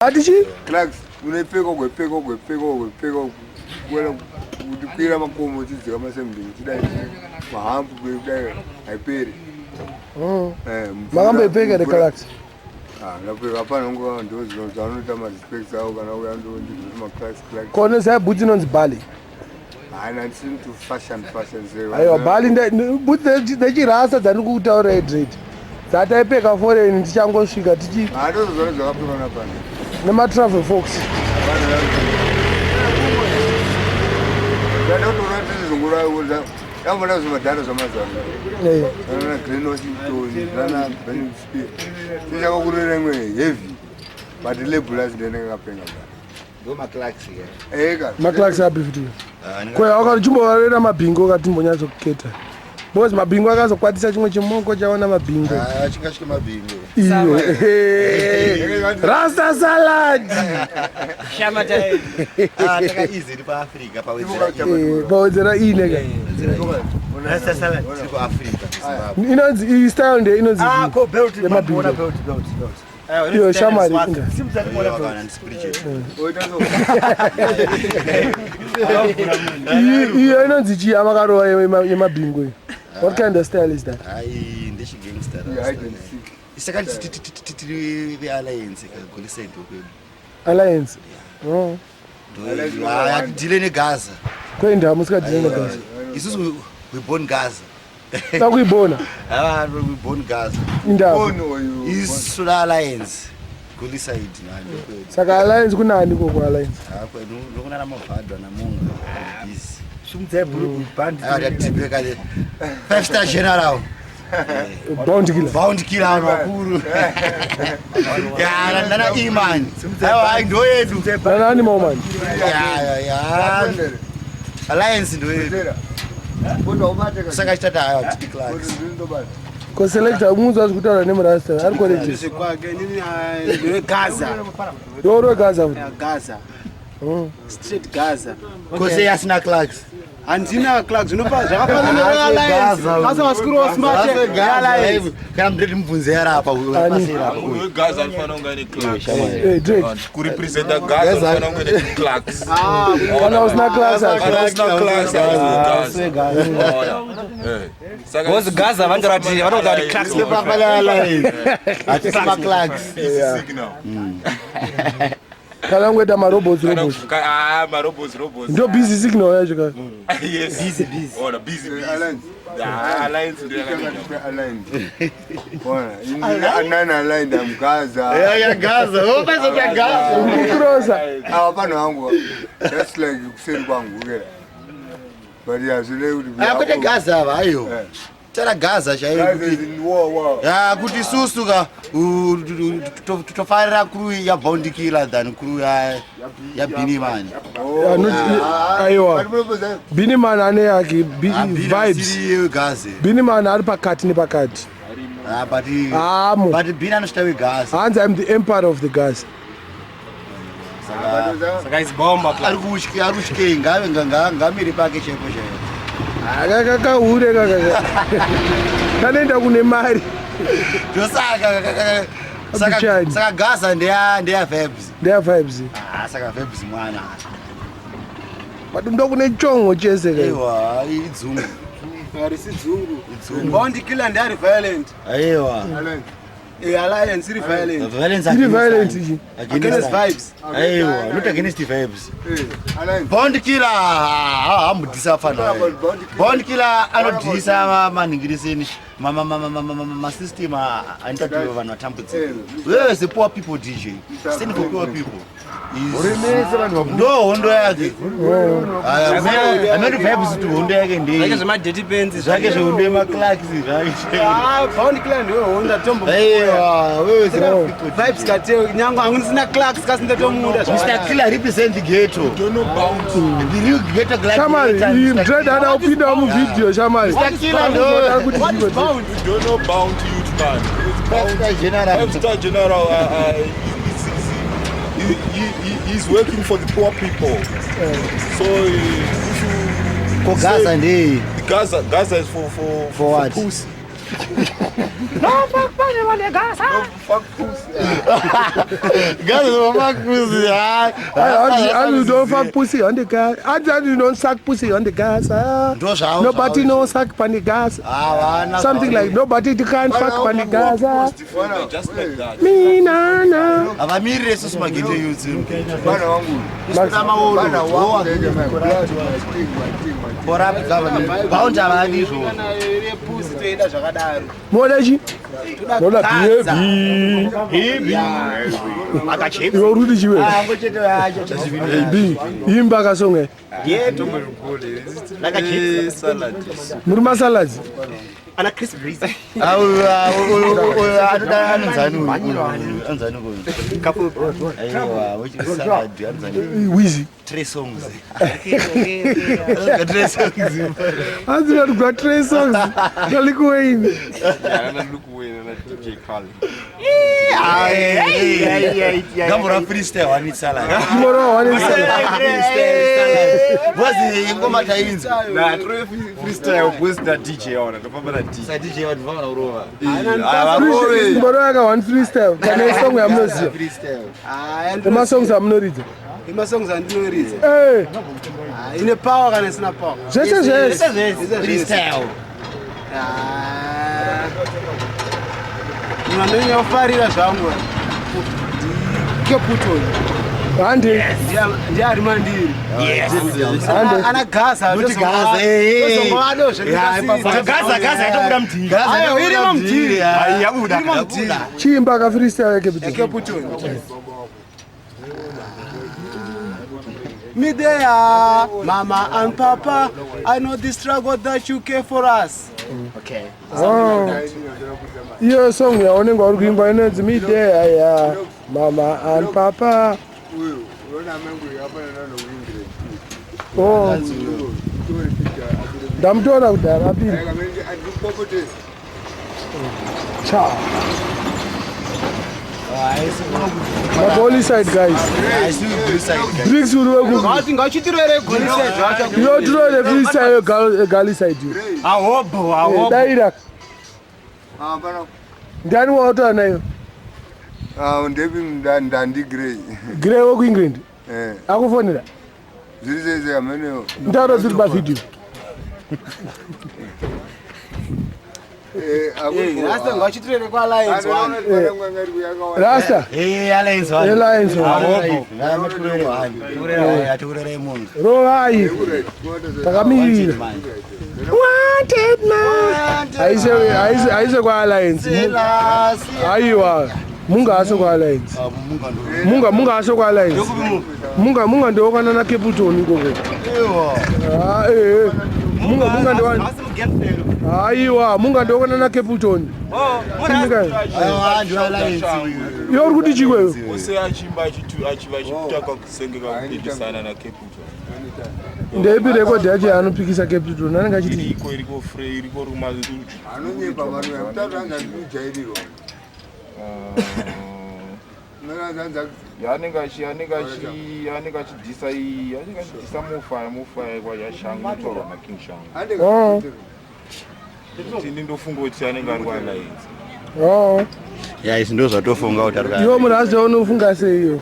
Atichi? Clacks, unepeka kwela kukwira makomo chidzika masembingi chidai mahambu kudai haiperi. Makamboipeka Clacks. Ndapeka hapana ngo ndozi dzanoita respect awo kana uya ndondi Clacks. Kone sai boots inonzi Bali. Haina nsini to fashion zero. Aiwa Bali boots dzechirasa dzani kutaura Red. Dzataipeka foreign tichangosvika tichi. Ndozozvona zvakapfekwa napano. Nema travel folks. Ndatotora tizungura uza. Yamona zvimadhara zvamazana. Ana green ocean tone, ana burning speed. Tichakakurira imwe heavy. But label as ndenge kapenga. Ndo Clacks here. Eka. Clacks happy futhi. Kwa wakachimbowarera mabhingo katimbonyazo kuketa. Because mabhingo akazokwatisa chimwe chimoko chaona mabhingo. Chingashike mabhingo. Iyo. Rasta salad. Shamata. Taka easy pa Africa pa Wedzera. Pa Wedzera inega. Rasta salad. Pa Africa. Inonzi style nde inonzi. Ko belt mabhingo. belt. Iyo shamari. Simtani Iyo inonzi chi amakarowa yemabhingo. What kind of style is that? This gangster. It's like the alliance. Alliance. Oh. Dealing in Gaza. Kwenda musika dealing in Gaza. Isusu we born Gaza. Takuyibona. We born Gaza. Indaba. Is alliance. Gully side nani. Saka alliance kunani koko alliance? Hapo nokuna namavhadwa namungu. Busy. Shumtse blue band. Atibeka le 5-star general. Bound killer makuru. Ya ndana imani. Hayi ndo yedu. Nani moment? Ya. Alliance ndo yedu. Kodwa ubate Saka chitata hayo Clacks. Ko selector umuzwa kutaura nemurasta ari college. Kwake nini ndo Gaza. Yoro Gaza. Gaza. Straight Gaza. Kose yasina Clacks. Andina Clacks unopa zvakafanana alliance. Gaza wasikuru smart. Alliance. Kana mdedi mvunzera hapa pasira. Gaza anofana unga ne Clacks. Ku represent Gaza anofana unga ne Clacks. Kana usina Clacks. Because Gaza vangarati vanogati Clacks Nepapala alliance. Atisema Clacks. Signal. Kana ngweta marobots. Marobots. Ndo busy signal yacho ka. Yes. Busy. Oh, the busy. Alliance. Alliance. Anana line am Gaza. Ya Gaza. Opa za Gaza. Ukrosa. Hapana wangu. That's like kuseri kwangu kera. But yeah, zile uri. Akuti Gaza ayo. Tara Gaza chaiyo. Wow. Ya kuti susuka tutofarira crew ya bound killer than crew ya Binimani. Aiwa. Binimani ane yake vibes. Gaza. Binimani ari pakati nepakati. But Bina no stay Gaza. And I'm the emperor of the Gaza. Saka is bomba Clacks. Arushke ngamiri pake chepo chepo. Kaka hure kaka. Kanenda kune mari. Saka Gaza ndia vibes. Ndia vibes. Saka vibes mwana. Ndo kune chongo chese ka. Aiwa, idzungu. Arisi dzungu. Bound killer ndari violent. Aiwa. Alliance iri violent. Violent ichi. Against vibes. Aiwa, not against the vibes. Bound killer amudisa fana. Bound killer anodisa maningiriseni. My system anita to vanhu vatambudzi. Wewe the poor people DJ. Stand for poor people. No, hondo yake. Ameri vibes to hondo yake ndi. Like zvema dirty pants Zvake zvohondo yema Clacks zvake. Bound killer ndiwe honda tombo. Wewe Vibes kate nyangwa angisina Clacks kasinda tomuda. Mr. Killer represent the ghetto. Don't know bound to. The real ghetto Clacks. Shamari, dread ana upinda mu video Shamari. Mr. Killer ndo. What is bound? You don't know bound to youth man. Five-star general. He's working for the poor people. So if you Gaza ndi. Gaza is for what? pussy. No fuck pussy on the Gaza. Fuck pussy. Gaza no fuck pussy. I don't fuck pussy on the gas. I don't suck pussy on the gas. Nobody knows suck on the gas. Something like nobody can't fuck on the gas. Just like that. Me na. Avamiri resu smagete yuzi. Bana wangu. Bana wangu. Bora government. Bound avani zvo. Pussy toenda zvakadaro. Modachi. Nola baby. Akachepa. Yo rudi chiwe. Ngochete yacho chazivini. Baby. Imba kasonge. Yeto Murehwa. Akachepa. Salad. Murima salad. Ana crisp breeze. Anoda anzani. Anzani ko. Kapu. Aiwa, which is salad anzani. Wheezy. 3 songs. Okay. 3 songs. As you have got 3 songs. Kalikuwain. Yeah, and look away and DJ Kali. Gambora freestyle wani salad. Tomorrow one is Wazi ngoma tainzi. Na freestyle boost that DJ ona. Tofamba na DJ. Sa DJ watu vana urova. tomorrow I got one freestyle. Can I song I'm not sure. Freestyle. The my songs I'm not reading. Ima songs andinoridza. Hey. Ine power kana sina power. Yes. Freestyle. Mwananya ufarira zvangu. Keputo. Ande. Ndiari mandiri. Yes. Ana Gaza. Kuti Gaza. Zongwado zvekasi. Gaza itobuda mtinga. Ayo iri mamdiri. Yabuda. Chimba ka freestyle yake bitu. Keputo. Me there, Mama and Papa. I know the struggle that you care for us. Okay. Oh. Iyo song ya onenga uri kuimba inonzi me there ya Mama and Papa. Oh. Ndamtona kudara pili. Cha. My Gully side guys. Bricks will work. You throw the freestyle Gully side. Tyre. Ndani water nayo. Ndebi ndandi grey. Grey wo England. Akufonera. Zirize amene. Ndaro ziri pa video. Rasta ngachitirere kwa Alliance one. Rasta. Alliance one. Alliance one. Aturere mungu. Roai. Takamira. Wanted man. Aise kwa Alliance. Aiwa. Munga aso kwa Alliance. Munga aso kwa Alliance. Munga ndo kana na Keputoni gogo. Munga ndo wana. Aiwa, munga ndo kana na Keputoni. Yo kuti chikwe. Ose achimba achiva chitaka kusengeka kupindisana na Keputoni. Ndebi record yacho anopikisa Keputoni. Nani ngachiti? Iriko free, iriko ruma zuchu. Anonyepa vanhu vekutanga ndikujairiro. Yanenge achidisa mufa kwa yashangu kutorwa na King Shangu. Oh. Tini ndofunga kuti anenge ari kwa-Alliance. Oh. Ya isi ndo zvatofunga kuti ari Iwo munhu asi unofunga sei?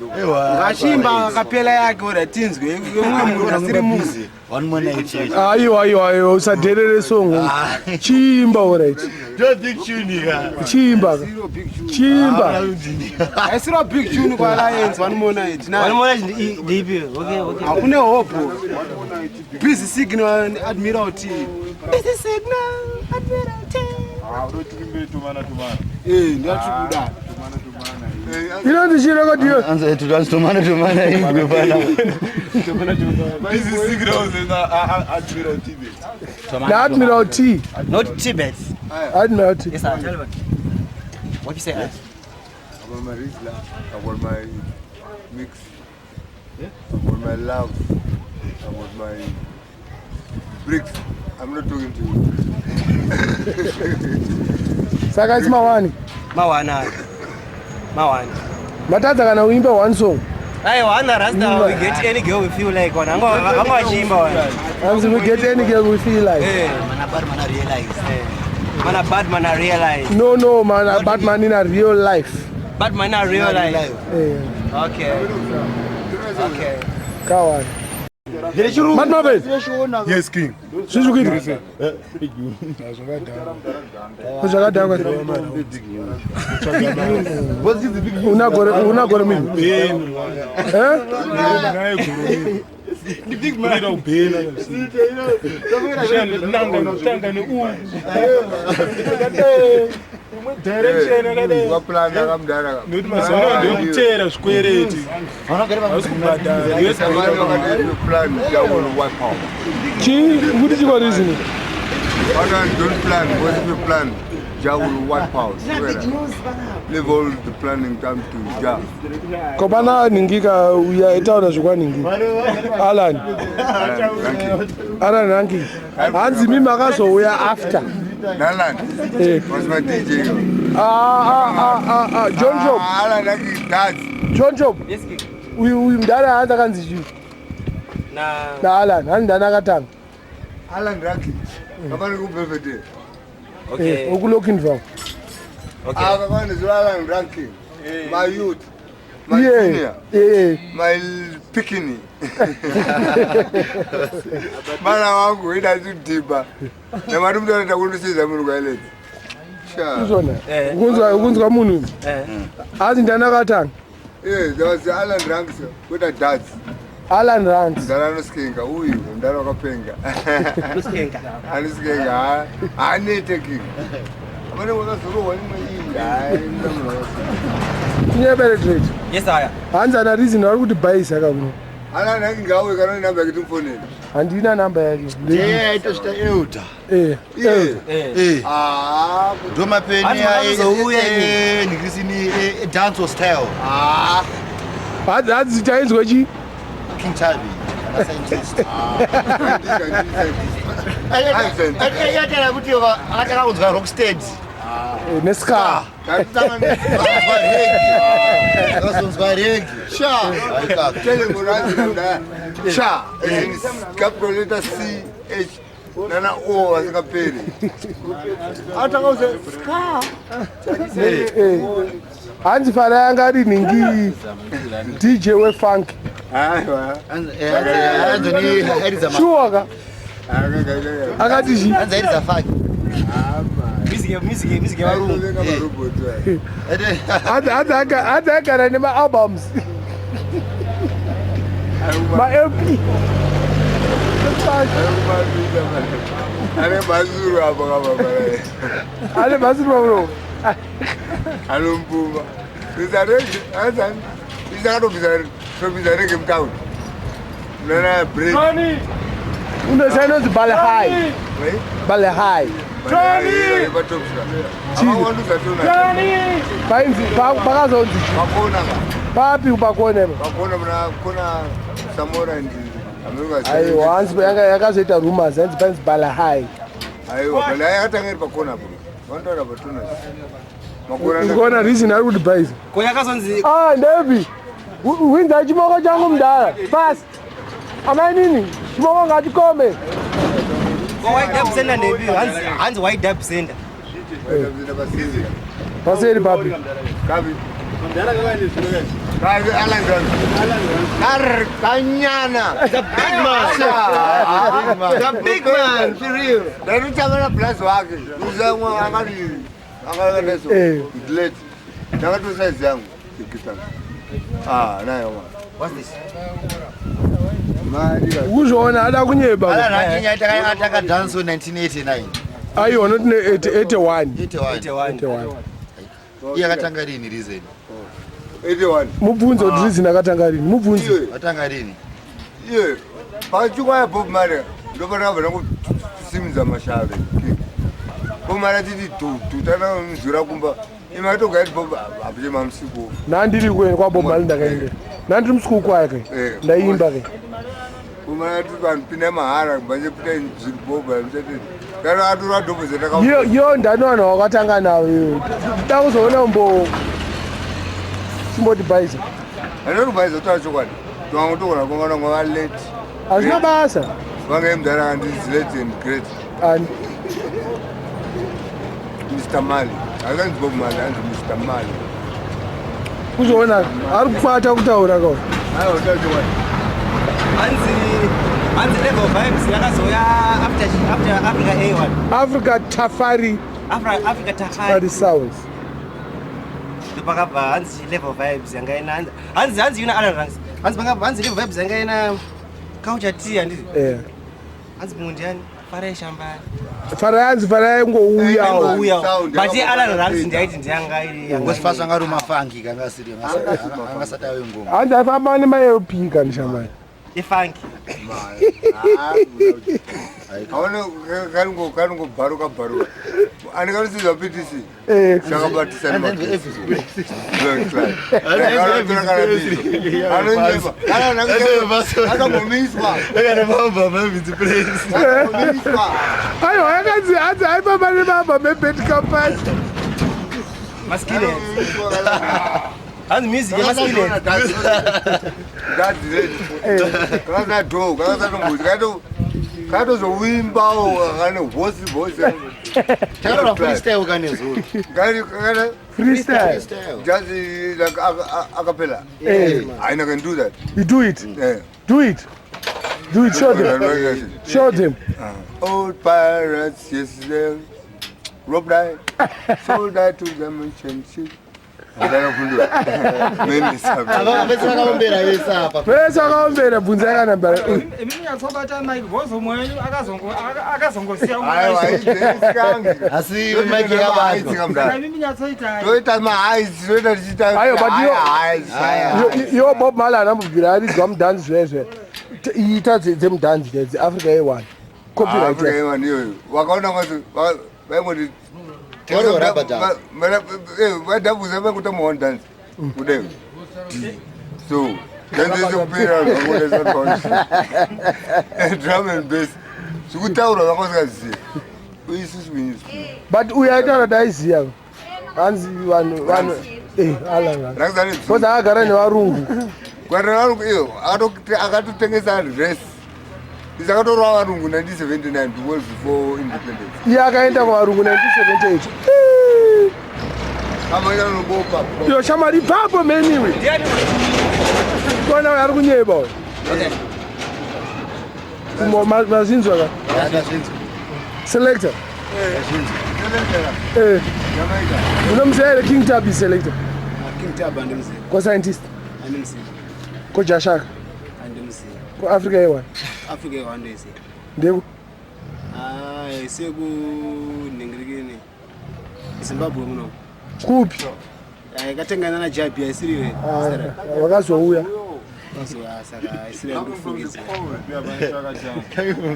Ngachimba akapela yake ora tinzwe umwe munhu asiri muzi. One more night. Aiwa usadherere song. Chimba alright. Don't big tune ga. Chimba. Asira big tune kwa Alliance one more night. One more night DP. Okay. Akune hope. Busy signal Admiralty. Busy signal Admiralty. Rotimbe tumana. Ndiyachikuda. Ino ndichireko ndiyo. Anza tumana ingwe bana. Busy signals na Admiralty. The Admiralty. Not Tibet. Admiralty. Yes, I'll tell you. What you say? About my Rizla, about my mix, about my love, about my bricks. I'm not talking to you. Saka it's Mawani. Matata kana uimba one song. Hey, one Rasta, we get any girl we feel like one. I'm going to chimba one. We get any girl we feel like. Mana realize. Man, a bad man, I realize. No, man, a bad man in a real life. Bad man, I realize. Yeah. Okay. Okay. Kawan. Bad man. Yes, King. Suzuki. Una gore mimi. The big man don't pay. Leave all the planning time to Jah. Kobana ningika uya itaona zvikwa ningi. Alan Ranki. Hanzi mimi akazouya after. Nalan. Was my DJ. John Job. Alan Ranki dad. John Job. Yes, King. Uyu mdala haanza kanzi juu. Na Alan, handana katanga. Alan Ranki. Kabani kubevete. Okay. Okulooking for. Okay. Kabani Alan Ranki. My youth. My senior. My pikini. Mana wangu ida zidiba. Na madumdu anatakundusiza mungu elezi. Uzona. Ukunzwa munhu. Azi ndana katanga. There was Alan Ranks with a dad. Alan Ranks. Ndana skinga uyu ndana wakapenga. Skinga. Ani skinga. Ani teki. Amane wakazuru wani mai. Nyebere trade. Yes, I am. Hanza na reason wari kuti bhaisa kakuno. Alan Ranks ngawe kana namba yake tumfoneni. Handina namba yake. Ito chita euta. Doma peni nikrisini dance style. Hadzi chainzwa chi? King Chabi. Scientist. Yatela kuti akataka kunzwa rocksteady. Neska. Kazonzwa regi. Sha. Tele murazi nda. Sha. Capital letter C H. Nana O asikaperi. Ataka uze ska. Hanzi fara yanga ari ningi DJ we funk. Aiwa. Anzoni heriza ma. Shuwaka. Akati shi. Anza heriza funk. Music waru. Ada kana ni ma albums. Ma LP. Ale bazuru abaka. Ale bazuru bro. Alumpuma. Bizarre, azan. Bizarro bizarre. So bizarre game town. Nana break. Tony. Unasema zi bale high. Bale high. Tony. Tony. Bainzi bakazo nzi. Bakona. Papi ubakone. Bakona mna kuna Samora ndi. Ayo hanzi yakazoita rumors hanzi bainzi bale high. Ayo bale yakatangeri bakona bro. Wandora batuna. Ngona reason ari kuti bhaisa. Koya kazonzi. Ndevi. Winda chimoko changu mdala. Fast. Amanini? Chimoko ngatikome. Ko white dab sender ndevi. Hanzi white dab sender. Paseri papi. Kabi. Kabi Alan. Kar kanyana. The big man. The big man for real. Daru chamana plus wake. Uzamwa angari. Angaleso. Delete. Nakatu size yangu. Nayo ma. What's this? Uzvona ada kunyeba. Ala nakinya ataka dance 1989. Ayo not 81. 81. Iya katanga rini reason. 81. Mubvunzo reason akatanga rini. Mubvunzo. Atanga rini. Ye. Pachukwa ya Bob Marley. Ndopata vana kusimza mashave. Bob Marley titi tutana mzura kumba. Imato gaidi Bob apje mamsiku. Nandiri kweni kwa Bob Marley ndakaende. Nandiri msiku kwake. Ndaimba ke. Kumana tukanpinda mahara mbanje pita Zimbabwe mtete. Kana atura dobo zetaka. Yo ndanowana wakatanga nawo yo. Takuzoona mbo simboti bhaisa. Ano bhaisa twachokwadi. Twangotokona kungana ngwa late. Azina basa. Vange mdara ndi late and great. And Mr. Mali. I can't go Mali, and Mr. Mali. Kuzoona ari kufata kutaura ko. Hayo ndio what. Anzi level vibes yakazoya after Africa A1. Africa Tafari. Africa Tafari sounds. Pakabva anzi level vibes yangaina anzi yuna other ranks. Anzi level vibes yangaina culture tea and anzi mundiani fare shambani. Fara ngouya. But other ranks ndiyaiti ndiyangai ngosifasa ngari mafunky kanga siri angasata wengo. Anzi afamba ne maLP kan shambani. Ifunky. Kaona kango baruka. Ani kana siza PTC. Shakabatisa ni matrix. Ana mumiswa. Kana bamba mabiti place. Ayo akazi ayi baba ne baba bebet campus. Masculine. And music masculine. That's it. Kana do, kana music. Kato zowimba kana voice. Tell freestyle kanezulu. Kana Freestyle. Just like acapella. I can do that. You do it. Yeah. Do it. Show them. Show them. Old pirates, yes, they robbed I, sold I to them and changed. Mainly Pesa kaombera bvunza kana mbara. Mimi nyatsobata mic vozo mwenyu akazongosiya asi mic yabantu. Mimi nyatsoita. Toita my eyes, toita chita. Ayo but yo Bob Marley anambubvira ari Zimdancehall zvezve. Iita Zimdancehall dedzi Africa A1. Copyright. Africa A1 yo. Wakaona kwazi vaimoti Toro rabata. Wadabuza vakuta one dance. Kude. So then there's a period of drum and bass. Sukutaura vakazi. But uyaita daisiya. Hanzi vanhu alanga. Koza agara nevarungu. Kwararungu iyo akatotengesa dress. Izakatora varungu 1979 the world before independence. Iye akaenda kuvarungu 1978. Amanya nobopa. Yo shamari papo meniwe. Kona ari kunyeba. Okay. Kumo mazinzwa ka. Selector. Unomzele King Tab selector. King Tab andimzi. Ko scientist. Andimzi. Ko Jashaka. Andimzi. Ko Africa A1. Africa A1 ndezi. Ndeko. Seku ningirikini. Zimbabwe muno. Kupi? Katengana na Jabi isiriwe. Wakazouya. Saka isiriwe kufungisa.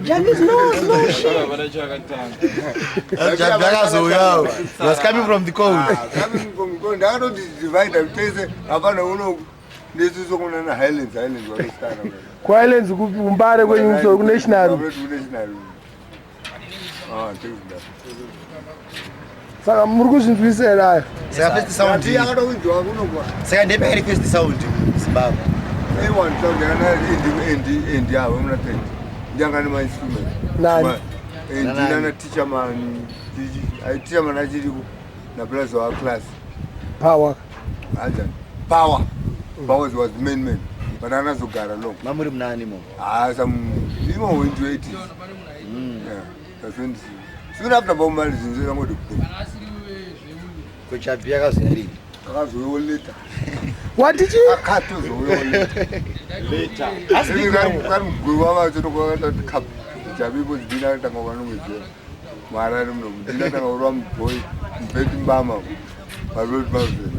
Jabi is no shit. Jabi akazouya. Was coming from the cold. Coming from the cold. I don't divide and place apana uno ndezi zokuna na Highlands wakastana. Kwa Highlands kupi Mbare kwenye ku national. Saka muri kuzvinzwisira. Saka first sound. Akatowinzwa kuno kwa. Saka ndepere first sound Zimbabwe. A1 sound yana endi yavo munatendi. Ndiyangani my instrument. Nani? Ndina teacher man. Teacher man achiri na plus our class. Power. Ajita. Power was the main man. But anazogara long. Mamuri mnani mo. Even went to 80s. Yeah. That's when soon after Bob Marley zinzera ngode kuphuma. Ko Jabi akazoyari. Akazoyo later. What did you? Akatozoyo later. Kan gurwa macho ko kata khap. Jabi ko dina tanga wanu mwe. Mara no dina tanga rom boy. Beti mbama. Balot mafin.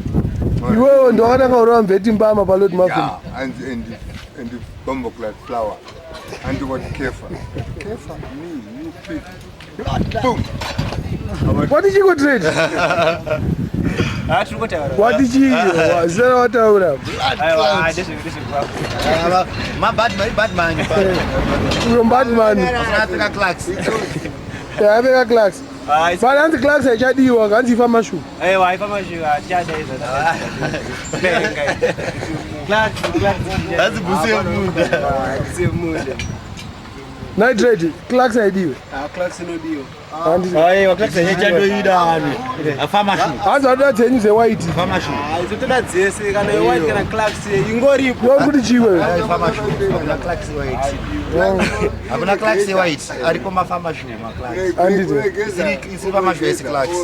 Iwe ndo kana ngaurwa beti mbama balot mafin. Yeah, and the bomb clad flower. And what Kefa. Kefa me you pick. Boom. What did you go trade? What did you? Zero wataura. My bad man. You're bad man. Africa clocks. Yeah, Africa clocks. But anti clocks achadiwa kanzi famashu. Aiwa famashu achada hizo. That's busi muda. Busi muda. Nitrate, Clarks aidiwe. Clarks inodiwa. Aiwa Clarks hechadoida ani. Afama shoe. Azada tenyu ze white. Afama shoe. Izotenda dzese kana white kana Clarks ingoripo. Yokuti chiwe. Afama shoe. Kuna Clarks white. Hakuna Clarks white. Ariko mafama shoe ma Clarks. Andito. Isi fama shoe isi Clarks.